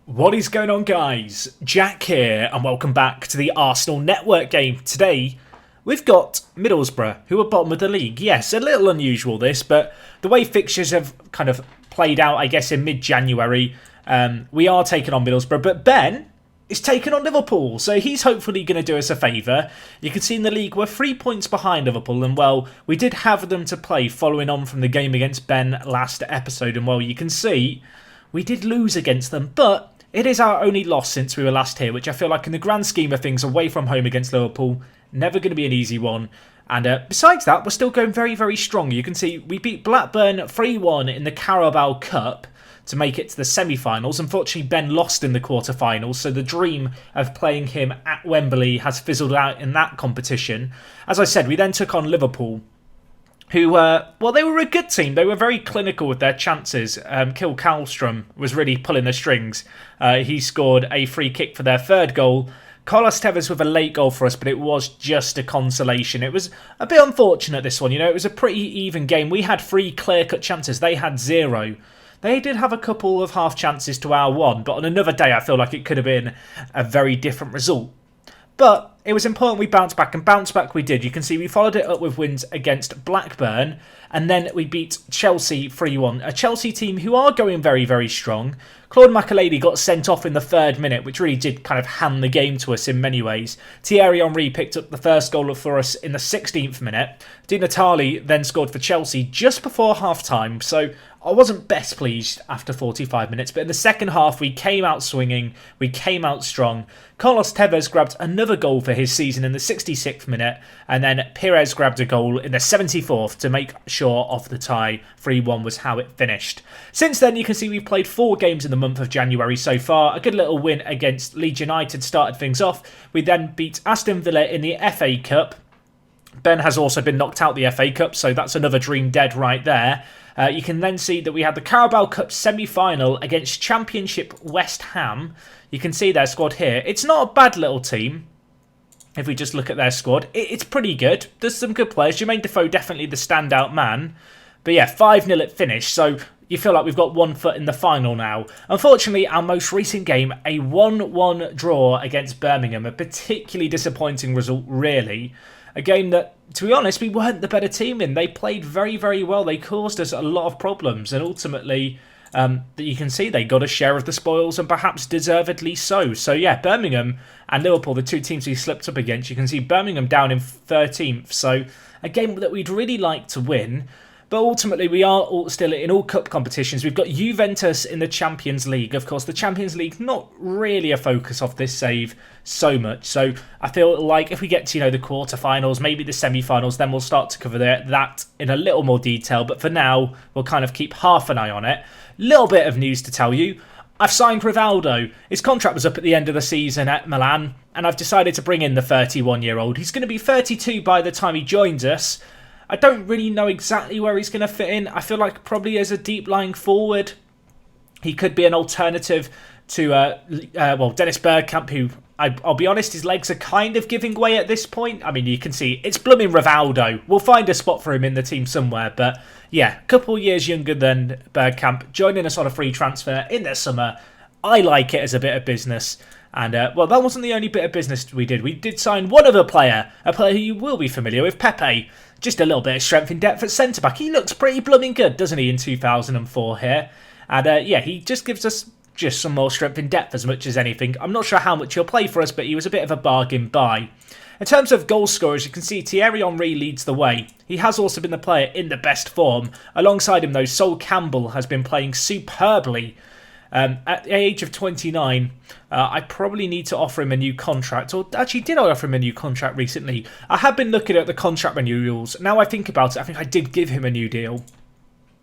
What is going on, guys? Jack here, and welcome back to the Arsenal Network game. Today, we've got Middlesbrough, who are bottom of the league. Yes, a little unusual this, but the way fixtures have kind of played out, I guess, in mid-January, we are taking on Middlesbrough, but Ben is taking on Liverpool, so he's hopefully going to do us a favour. You can see in the league we're 3 points behind Liverpool, and well, we did have them to play following on from the game against Ben last episode, and well, you can see we did lose against them, but it is our only loss since we were last here, which I feel like in the grand scheme of things, away from home against Liverpool, never going to be an easy one. And besides that, we're still going very, very strong. You can see we beat Blackburn 3-1 in the Carabao Cup to make it to the semi-finals. Unfortunately, Ben lost in the quarter-finals, so the dream of playing him at Wembley has fizzled out in that competition. As I said, we then took on Liverpool, who, well, they were a good team. They were very clinical with their chances. Kjell Karlström was really pulling the strings. He scored a free kick for their third goal. Carlos Tevez with a late goal for us, but it was just a consolation. It was a bit unfortunate, this one. You know, it was a pretty even game. We had 3 clear-cut chances. They had 0. They did have a couple of half chances to our 1, but on another day, I feel like it could have been a very different result. But it was important we bounced back, and bounce back we did. You can see we followed it up with wins against Blackburn, and then we beat Chelsea 3-1. A Chelsea team who are going very, very strong. Claude Makélélé got sent off in the 3rd minute, which really did kind of hand the game to us in many ways. Thierry Henry picked up the first goal for us in the 16th minute. Di Natale then scored for Chelsea just before half-time, so I wasn't best pleased after 45 minutes, but in the second half we came out swinging, we came out strong. Carlos Tevez grabbed another goal for his season in the 66th minute, and then Pires grabbed a goal in the 74th to make sure of the tie. 3-1 was how it finished. Since then, you can see we've played 4 games in the month of January so far. A good little win against Leeds United started things off. We then beat Aston Villa in the FA Cup. Ben has also been knocked out the FA Cup, so that's another dream dead right there. You can then see that we had the Carabao Cup semi-final against Championship West Ham. You can see their squad here. It's not a bad little team. If we just look at their squad, it's pretty good. There's some good players. Jermaine Defoe definitely the standout man. But yeah, 5-0 at finish, so you feel like we've got 1 foot in the final now. Unfortunately, our most recent game, a 1-1 draw against Birmingham, a particularly disappointing result, really. A game that, to be honest, we weren't the better team in. They played very, very well. They caused us a lot of problems. And ultimately, you can see they got a share of the spoils, and perhaps deservedly so. So yeah, Birmingham and Liverpool, the 2 teams we slipped up against. You can see Birmingham down in 13th. So a game that we'd really like to win. But ultimately, we are still in all cup competitions. We've got Juventus in the Champions League. Of course, the Champions League, not really a focus of this save so much. So I feel like if we get to, the quarterfinals, maybe the semi-finals, then we'll start to cover that in a little more detail. But for now, we'll kind of keep half an eye on it. Little bit of news to tell you. I've signed Rivaldo. His contract was up at the end of the season at Milan, and I've decided to bring in the 31-year-old. He's going to be 32 by the time he joins us. I don't really know exactly where he's going to fit in. I feel like probably as a deep-lying forward, he could be an alternative to, Dennis Bergkamp, who, I'll be honest, his legs are kind of giving way at this point. I mean, you can see, it's blooming Rivaldo. We'll find a spot for him in the team somewhere, but yeah, a couple of years younger than Bergkamp, joining us on a free transfer in the summer. I like it as a bit of business. And, that wasn't the only bit of business we did. We did sign one other player, a player who you will be familiar with, Pepe. Just a little bit of strength in depth at centre-back. He looks pretty blooming good, doesn't he, in 2004 here? And, he just gives us just some more strength in depth as much as anything. I'm not sure how much he'll play for us, but he was a bit of a bargain buy. In terms of goal scorers, you can see Thierry Henry leads the way. He has also been the player in the best form. Alongside him, though, Sol Campbell has been playing superbly. At the age of 29, I probably need to offer him a new contract. Or actually, did I offer him a new contract recently? I have been looking at the contract renewals. Now I think about it, I think I did give him a new deal.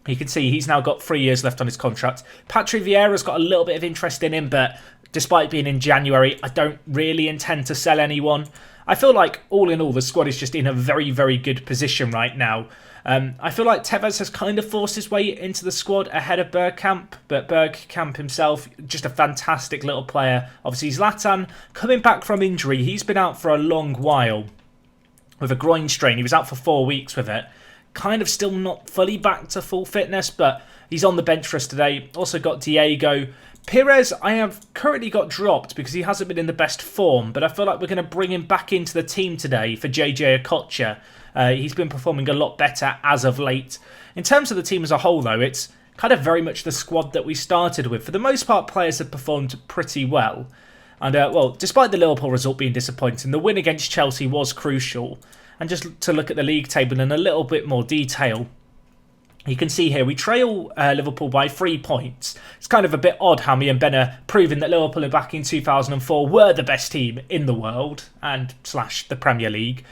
You can see he's now got 3 years left on his contract. Patrick Vieira's got a little bit of interest in him, but despite being in January, I don't really intend to sell anyone. I feel like, all in all, the squad is just in a very, very good position right now. I feel like Tevez has kind of forced his way into the squad ahead of Bergkamp, but Bergkamp himself, just a fantastic little player. Obviously, Zlatan, coming back from injury, he's been out for a long while with a groin strain. He was out for 4 weeks with it. Kind of still not fully back to full fitness, but he's on the bench for us today. Also got Diego, Pires, I have currently got dropped because he hasn't been in the best form, but I feel like we're going to bring him back into the team today for JJ Okocha. He's been performing a lot better as of late. In terms of the team as a whole, though, it's kind of very much the squad that we started with. For the most part, players have performed pretty well. And, well, despite the Liverpool result being disappointing, the win against Chelsea was crucial. And just to look at the league table in a little bit more detail, you can see here we trail Liverpool by 3 points. It's kind of a bit odd how me and Ben are proving that Liverpool back in 2004 were the best team in the world and / the Premier League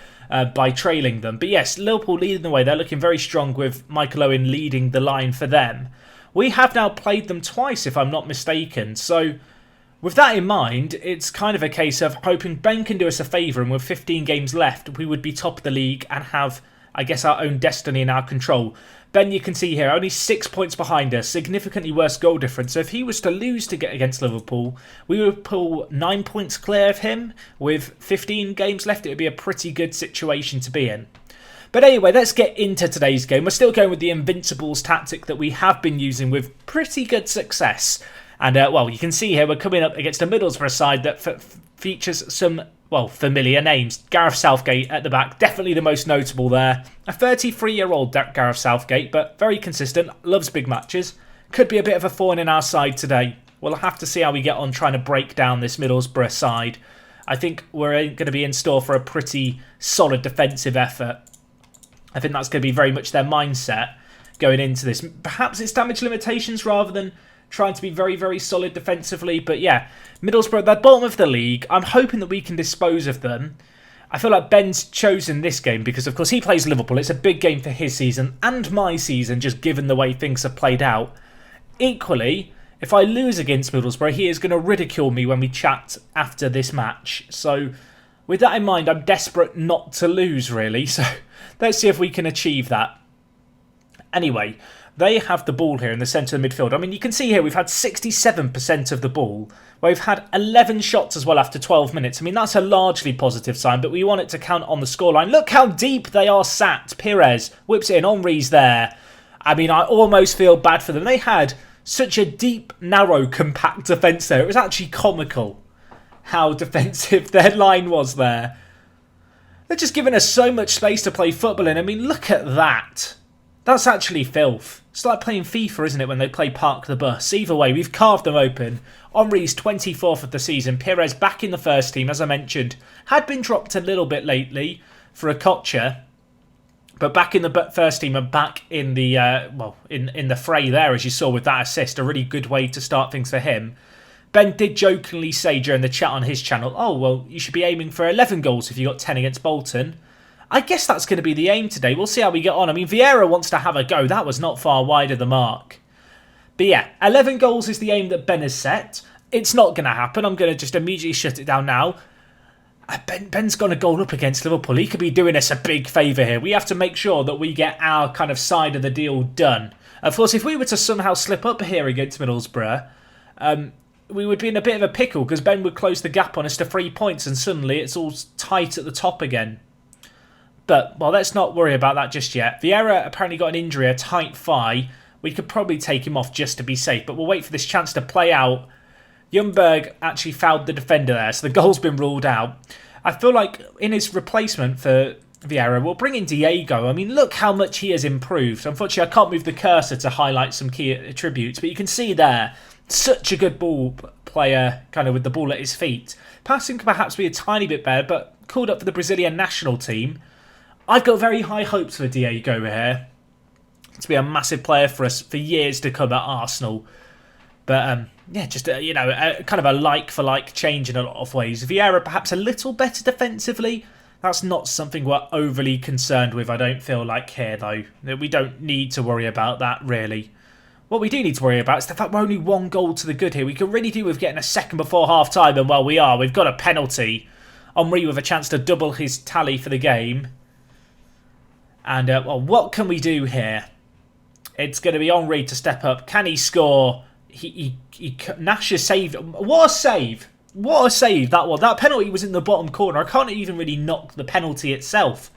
by trailing them. But yes, Liverpool leading the way. They're looking very strong with Michael Owen leading the line for them. We have now played them twice, if I'm not mistaken. So with that in mind, it's kind of a case of hoping Ben can do us a favour, and with 15 games left, we would be top of the league and have, I guess, our own destiny in our control. Ben, you can see here, only 6 points behind us, significantly worse goal difference. So if he was to lose to get against Liverpool, we would pull 9 points clear of him. With 15 games left, it would be a pretty good situation to be in. But anyway, let's get into today's game. We're still going with the Invincibles tactic that we have been using with pretty good success. And, well, you can see here we're coming up against a Middlesbrough side that features some, well, familiar names. Gareth Southgate at the back, definitely the most notable there. A 33-year-old Gareth Southgate, but very consistent, loves big matches. Could be a bit of a thorn in our side today. We'll have to see how we get on trying to break down this Middlesbrough side. I think we're going to be in store for a pretty solid defensive effort. I think that's going to be very much their mindset going into this. Perhaps it's damage limitations rather than trying to be very, very solid defensively. But yeah, Middlesbrough, they're bottom of the league. I'm hoping that we can dispose of them. I feel like Ben's chosen this game because, of course, he plays Liverpool. It's a big game for his season and my season, just given the way things have played out. Equally, if I lose against Middlesbrough, he is going to ridicule me when we chat after this match. So with that in mind, I'm desperate not to lose, really. So let's see if we can achieve that. Anyway, they have the ball here in the centre of the midfield. I mean, you can see here we've had 67% of the ball. We've had 11 shots as well after 12 minutes. I mean, that's a largely positive sign, but we want it to count on the scoreline. Look how deep they are sat. Pires whips it in. Henry's there. I mean, I almost feel bad for them. They had such a deep, narrow, compact defence there. It was actually comical how defensive their line was there. They're just giving us so much space to play football in. I mean, look at that. That's actually filth. It's like playing FIFA, isn't it, when they play Park the Bus? Either way, we've carved them open. Henry's 24th of the season. Pires back in the first team, as I mentioned. Had been dropped a little bit lately for Okocha. But back in the first team and back in the in the fray there, as you saw with that assist. A really good way to start things for him. Ben did jokingly say during the chat on his channel, oh, well, you should be aiming for 11 goals if you got 10 against Bolton. I guess that's going to be the aim today. We'll see how we get on. I mean, Vieira wants to have a go. That was not far wide of the mark. But yeah, 11 goals is the aim that Ben has set. It's not going to happen. I'm going to just immediately shut it down now. Ben's got a goal up against Liverpool. He could be doing us a big favour here. We have to make sure that we get our kind of side of the deal done. Of course, if we were to somehow slip up here against Middlesbrough, we would be in a bit of a pickle because Ben would close the gap on us to 3 points and suddenly it's all tight at the top again. But, well, let's not worry about that just yet. Vieira apparently got an injury, a tight thigh. We could probably take him off just to be safe, but we'll wait for this chance to play out. Ljungberg actually fouled the defender there, so the goal's been ruled out. I feel like in his replacement for Vieira, we'll bring in Diego. I mean, look how much he has improved. Unfortunately, I can't move the cursor to highlight some key attributes, but you can see there, such a good ball player, kind of with the ball at his feet. Passing could perhaps be a tiny bit better, but called up for the Brazilian national team. I've got very high hopes for Diego here to be a massive player for us for years to come at Arsenal. But, yeah, just, you know, kind of a like-for-like change in a lot of ways. Vieira perhaps a little better defensively. That's not something we're overly concerned with, I don't feel like here, though. We don't need to worry about that, really. What we do need to worry about is the fact we're only 1 goal to the good here. We could really do with getting a second before half-time, and, well, we are. We've got a penalty. Henry with a chance to double his tally for the game. And, well, what can we do here? It's going to be Henry to step up. Can he score? Nash has saved. What a save. What a save that was. That penalty was in the bottom corner. I can't even really knock the penalty itself.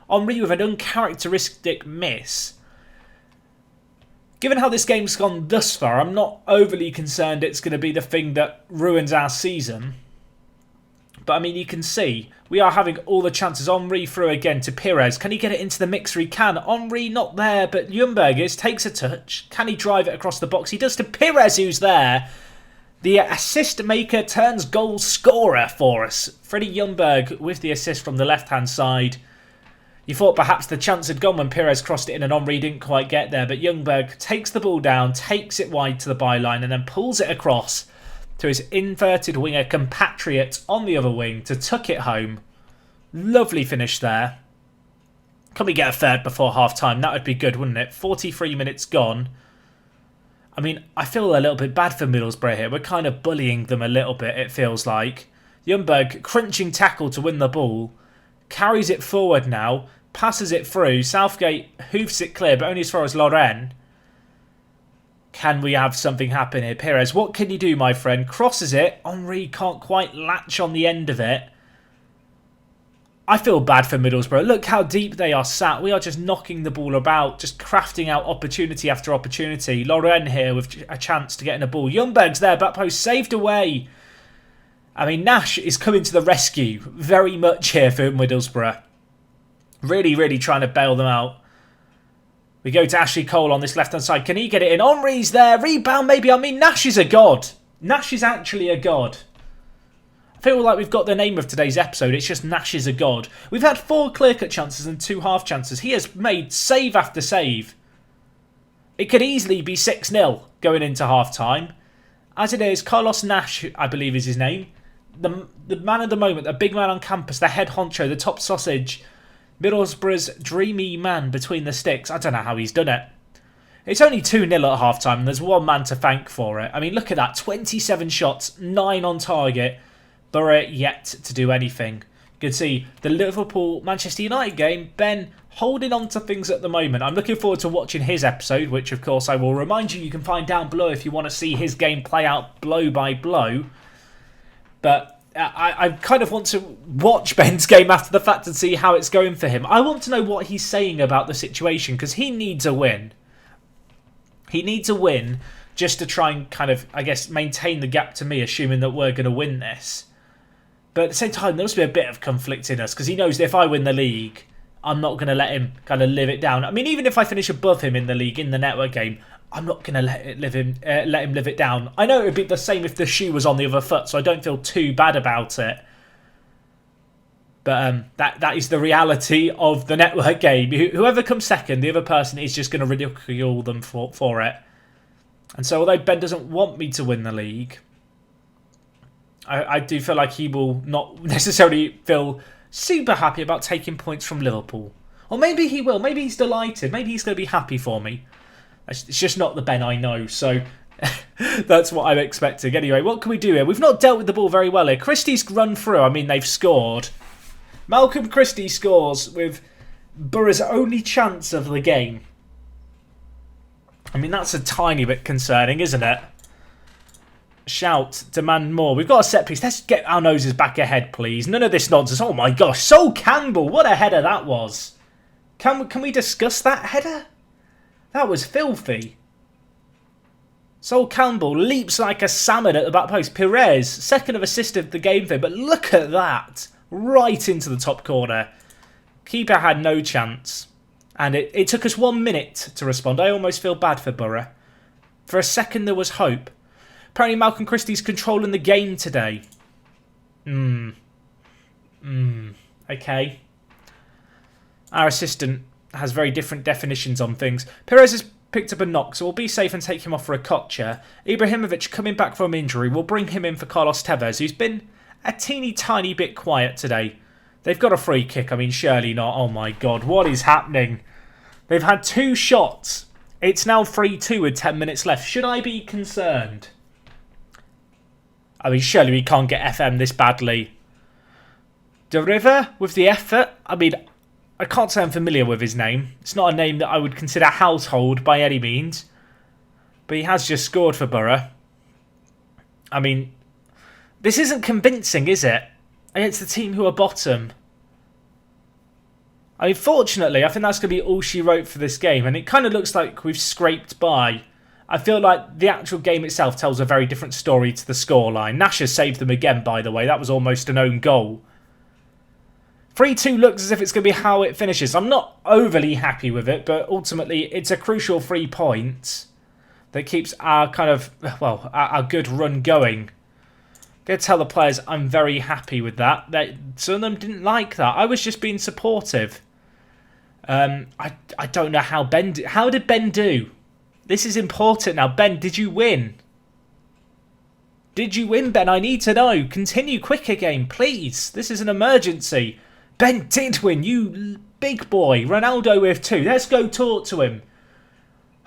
Henry with an uncharacteristic miss. Given how this game's gone thus far, I'm not overly concerned it's going to be the thing that ruins our season. But I mean, you can see we are having all the chances. Henry through again to Pires. Can he get it into the mixer? He can. Henry not there, but Ljungberg takes a touch. Can he drive it across the box? He does to Pires, who's there. The assist maker turns goal scorer for us. Freddie Ljungberg with the assist from the left-hand side. You thought perhaps the chance had gone when Pires crossed it in and Henry didn't quite get there. But Ljungberg takes the ball down, takes it wide to the byline and then pulls it across to his inverted winger compatriot on the other wing to tuck it home. Lovely finish there. Can we get a third before half-time? That would be good, wouldn't it? 43 minutes gone. I mean, I feel a little bit bad for Middlesbrough here. We're kind of bullying them a little bit, it feels like. Ljungberg, crunching tackle to win the ball. Carries it forward now. Passes it through. Southgate hoofs it clear, but only as far as Lorraine. Can we have something happen here? Pires, what can you do, my friend? Crosses it. Henry can't quite latch on the end of it. I feel bad for Middlesbrough. Look how deep they are sat. We are just knocking the ball about, just crafting out opportunity after opportunity. Lorraine here with a chance to get in a ball. Ljungberg's there, back post saved away. I mean, Nash is coming to the rescue very much here for Middlesbrough. Really, really trying to bail them out. We go to Ashley Cole on this left-hand side. Can he get it in? Henry's there. Rebound, maybe. I mean, Nash is a god. Nash is actually a god. I feel like we've got the name of today's episode. It's just Nash is a god. We've had 4 clear-cut chances and 2 half chances. He has made save after save. It could easily be 6-0 going into half-time. As it is, Carlos Nash, I believe is his name. The man of the moment, the big man on campus, the head honcho, the top sausage. Middlesbrough's dreamy man between the sticks. I don't know how he's done it. It's only 2-0 at half-time and there's one man to thank for it. I mean, look at that. 27 shots, 9 on target. Borough yet to do anything. You can see the Liverpool-Manchester United game. Ben holding on to things at the moment. I'm looking forward to watching his episode, which of course I will remind you can find down below if you want to see his game play out blow by blow. But I kind of want to watch Ben's game after the fact and see how it's going for him. I want to know what he's saying about the situation because he needs a win. He needs a win just to try and kind of, I guess, maintain the gap to me, assuming that we're going to win this. But at the same time, there must be a bit of conflict in us because he knows that if I win the league, I'm not going to let him kind of live it down. I mean, even if I finish above him in the league, in the network game, I'm not going to let him live it down. I know it would be the same if the shoe was on the other foot, so I don't feel too bad about it. But that is the reality of the network game. Whoever comes second, the other person is just going to ridicule them for it. And so although Ben doesn't want me to win the league, I do feel like he will not necessarily feel super happy about taking points from Liverpool. Or maybe he will. Maybe he's delighted. Maybe he's going to be happy for me. It's just not the Ben I know, so that's what I'm expecting. Anyway, what can we do here? We've not dealt with the ball very well here. Christie's run through. I mean, they've scored. Malcolm Christie scores with Borough's only chance of the game. I mean, that's a tiny bit concerning, isn't it? Shout, demand more. We've got a set piece. Let's get our noses back ahead, please. None of this nonsense. Oh my gosh, Sol Campbell. What a header that was. Can we discuss that header? That was filthy. Sol Campbell leaps like a salmon at the back post. Pires, second of assist of the game thing. But look at that. Right into the top corner. Keeper had no chance. And it took us 1 minute to respond. I almost feel bad for Borough. For a second there was hope. Apparently Malcolm Christie's controlling the game today. Okay. Our assistant has very different definitions on things. Pires has picked up a knock, so we'll be safe and take him off for a Kocher. Ibrahimovic coming back from injury. We'll bring him in for Carlos Tevez, who's been a teeny tiny bit quiet today. They've got a free kick. I mean, surely not. Oh my God, what is happening? They've had 2 shots. It's now 3-2 with 10 minutes left. Should I be concerned? I mean, surely we can't get FM this badly. De River with the effort. I mean, I can't say I'm familiar with his name. It's not a name that I would consider household by any means. But he has just scored for Borough. I mean, this isn't convincing, is it? Against the team who are bottom. Fortunately, I think that's going to be all she wrote for this game, and it kind of looks like we've scraped by. I feel like the actual game itself tells a very different story to the scoreline. Nash has saved them again, by the way. That was almost an own goal. 3-2 looks as if it's going to be how it finishes. I'm not overly happy with it, but ultimately it's a crucial 3 points that keeps our our good run going. Going to tell the players I'm very happy with that. Some of them didn't like that. I was just being supportive. I don't know how Ben... How did Ben do? This is important now. Ben, did you win? Did you win, Ben? I need to know. Continue quicker game, please. This is an emergency. Ben did win, you big boy. Ronaldo with 2. Let's go talk to him.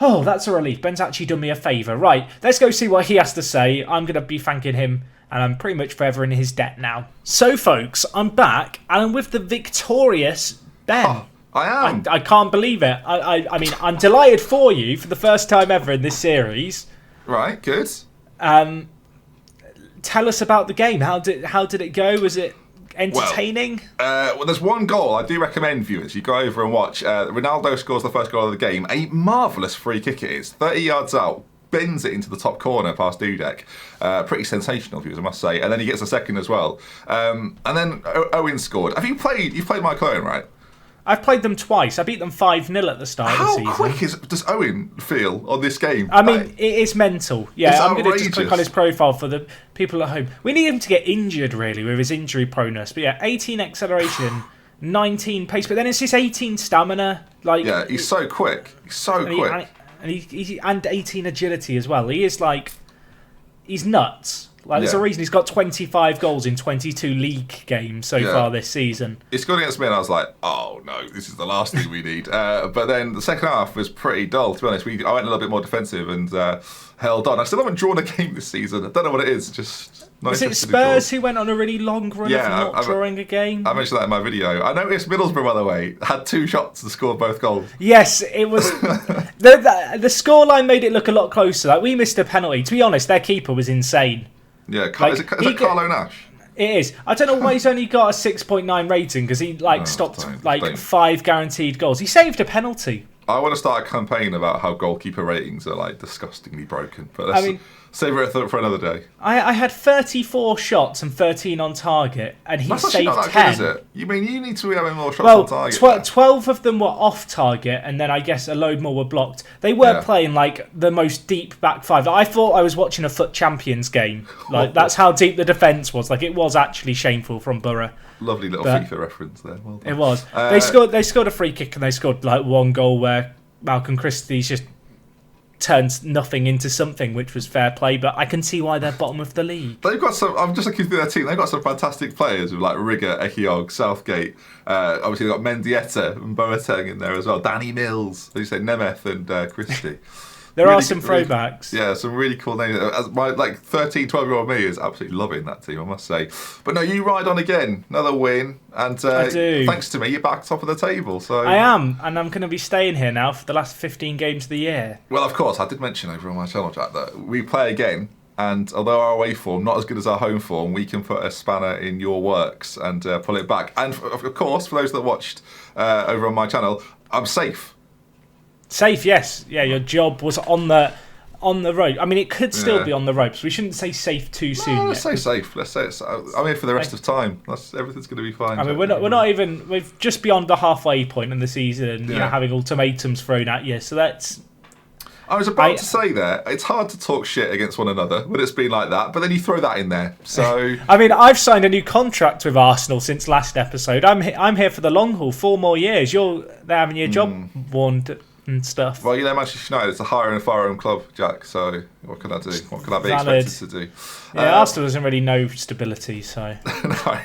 Oh, that's a relief. Ben's actually done me a favour. Right, let's go see what he has to say. I'm going to be thanking him, and I'm pretty much forever in his debt now. So, folks, I'm back, and I'm with the victorious Ben. Oh, I am. I can't believe it. I mean, I'm delighted for you for the first time ever in this series. Right, good. Tell us about the game. How did it go? Was it entertaining? Well, there's one goal I do recommend viewers. You go over and watch. Ronaldo scores the first goal of the game. A marvellous free kick it is. 30 yards out. Bins it into the top corner past Dudek. Pretty sensational, viewers, I must say. And then he gets a second as well. And then Owen scored. You've played Mike Owen, right? I've played them twice. I beat them 5-0 at the start of the season. How quick does Owen feel on this game? I mean, it is mental. Yeah, I'm going to just click on his outrageous. profile for the people at home. We need him to get injured, really, with his injury proneness. But yeah, 18 acceleration, 19 pace, but then it's just 18 stamina. Yeah, he's so quick. He's so quick. And 18 agility as well. He is he's nuts. There's a reason he's got 25 goals in 22 league games so far this season. He scored against me and I was like, oh no, this is the last thing we need. But then the second half was pretty dull, to be honest. I went a little bit more defensive and held on. I still haven't drawn a game this season. I don't know what it is. Just not Was it Spurs who went on a really long run of not drawing a game? I mentioned that in my video. I noticed Middlesbrough, by the way, had 2 shots to score both goals. Yes, it was... the scoreline made it look a lot closer. We missed a penalty. To be honest, their keeper was insane. Yeah, is it Carlo Nash? It is. I don't know why he's only got a 6.9 rating, because he stopped 5 guaranteed goals. He saved a penalty. I want to start a campaign about how goalkeeper ratings are disgustingly broken. But let's save it for another day. I had 34 shots and 13 on target, and he saved not that 10. Good, is it? You mean you need to be having more shots on target? 12 of them were off target, and then I guess a load more were blocked. They were playing the most deep back 5. I thought I was watching a FUT Champions game. That's how deep the defence was. It was actually shameful from Borough. Lovely little FIFA reference there. Well done. It was. They scored a free kick, and they scored 1 goal where Malcolm Christie's just turned nothing into something, which was fair play. But I can see why they're bottom of the league. They've got some. I'm just looking through their team. They've got some fantastic players with Rigger, Ekiog, Southgate. Obviously they've got Mendieta and Boateng in there as well. Danny Mills, as you say, Nemeth and Christie. There are some throwbacks. Some really cool names. My 13, 12-year-old me is absolutely loving that team, I must say. But no, you ride on again, another win, and I do. Thanks to me, you're back top of the table. So I am, and I'm going to be staying here now for the last 15 games of the year. Well, of course, I did mention over on my channel, Jack, that we play again. And although our away form not as good as our home form, we can put a spanner in your works and pull it back. And of course, for those that watched over on my channel, I'm safe. Safe, yes. Yeah, your job was on the road. I mean, it could still be on the ropes. We shouldn't say safe too soon. Let's say safe. Let's say it's. I'm here for the rest of time. Everything's going to be fine. I mean, we're not even. We're just beyond the halfway point in the season. Having ultimatums thrown at you. So that's. I was about to say there, it's hard to talk shit against one another when it's been like that, but then you throw that in there. So I mean, I've signed a new contract with Arsenal since last episode. I'm here for the long haul, 4 more years. They're having your job warned and stuff. Well, Manchester United, it's a hire and fire own club, Jack. So what can I do? What can I be expected to do? Yeah, Arsenal doesn't really know stability, so no.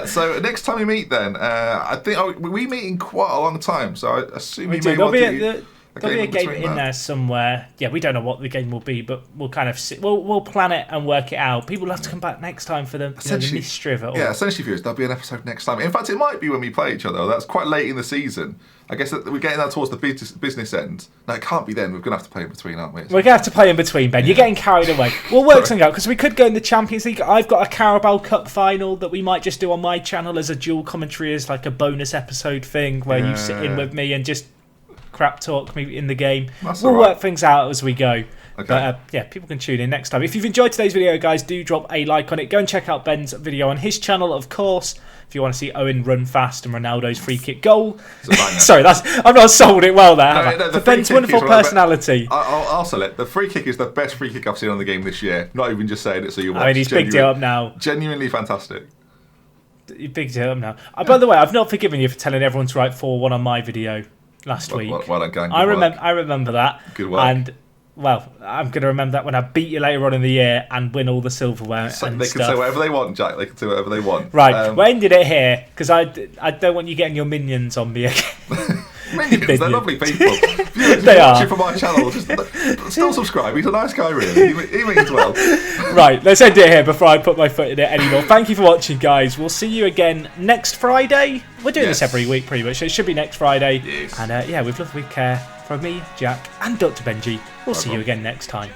So next time we meet, then I think we meet in quite a long time. So I assume you may want to. There'll be a game in there somewhere. Yeah, we don't know what the game will be, but we'll kind of we'll plan it and work it out. People will have to come back next time for the mystery of it all. Yeah, essentially, viewers, there'll be an episode next time. In fact, it might be when we play each other. That's quite late in the season. I guess that we're getting that towards the business end. No, it can't be then. We're going to have to play in between, aren't we? We're going to have to play in between, Ben. You're getting carried away. We'll work something out, because we could go in the Champions League. I've got a Carabao Cup final that we might just do on my channel as a dual commentary, as like a bonus episode thing where you sit in with me and just crap talk me in the game. We'll work things out as we go. Okay. But yeah, people can tune in next time. If you've enjoyed today's video, guys, do drop a like on it. Go and check out Ben's video on his channel, of course, if you want to see Owen run fast and Ronaldo's free kick goal. Sorry, I've not sold it well there. No, for Ben's wonderful personality. I'll sell it. The free kick is the best free kick I've seen on the game this year. Not even just saying it so you watch. I mean, he's bigged it up now. Genuinely fantastic. He bigged it up now. By the way, I've not forgiven you for telling everyone to write 4-1 on my video last week. Well done, gang. I remember that. Good work. And well, I'm going to remember that when I beat you later on in the year and win all the silverware so and they stuff. can say whatever they want, Jack. They can say whatever they want. Right, we'll end it here, because I don't want you getting your minions on me again. Minions, they're lovely people. They are. Watching from my channel, just still subscribe. He's a nice guy, really. He means well. Right, let's end it here before I put my foot in it anymore. Thank you for watching, guys. We'll see you again next Friday. We're doing this every week, pretty much, so it should be next Friday. Yes. And yeah, with love, with care, from me, Jack, and Dr. Benji. We'll see you again next time.